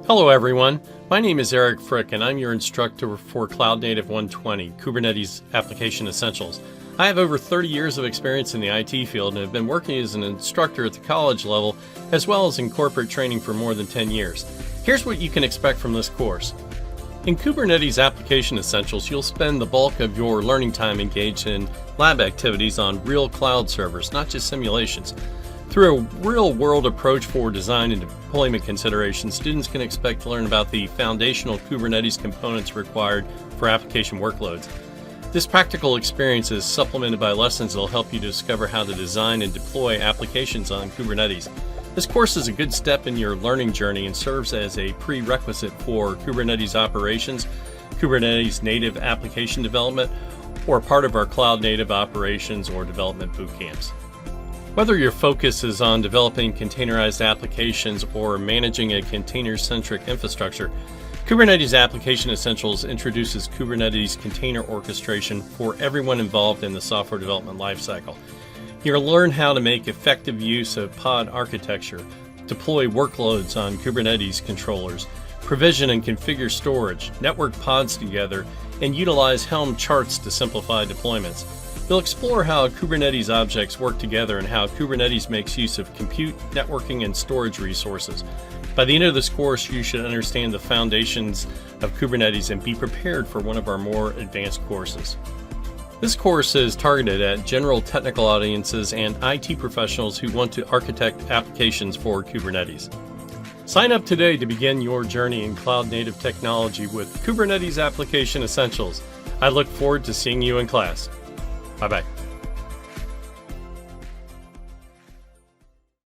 Hello everyone, my name is Eric Frick and I'm your instructor for Cloud Native 120, Kubernetes Application Essentials. I have over 30 years of experience in the IT field and have been working as an instructor at the college level as well as in corporate training for more than 10 years. Here's what you can expect from this course. In Kubernetes Application Essentials, you'll spend the bulk of your learning time engaged in lab activities on real cloud servers, not just simulations. Through a real-world approach for design and deployment considerations, students can expect to learn about the foundational Kubernetes components required for application workloads. This practical experience is supplemented by lessons that will help you discover how to design and deploy applications on Kubernetes. This course is a good step in your learning journey and serves as a prerequisite for Kubernetes operations, Kubernetes native application development, or part of our cloud native operations or development boot camps. Whether your focus is on developing containerized applications or managing a container-centric infrastructure, Kubernetes Application Essentials introduces Kubernetes container orchestration for everyone involved in the software development lifecycle. You'll learn how to make effective use of pod architecture, deploy workloads on Kubernetes controllers, provision and configure storage, network pods together, and utilize Helm charts to simplify deployments. You'll explore how Kubernetes objects work together and how Kubernetes makes use of compute, networking, and storage resources. By the end of this course, you should understand the foundations of Kubernetes and be prepared for one of our more advanced courses. This course is targeted at general technical audiences and IT professionals who want to architect applications for Kubernetes. Sign up today to begin your journey in cloud-native technology with Kubernetes Application Essentials. I look forward to seeing you in class. Bye-bye.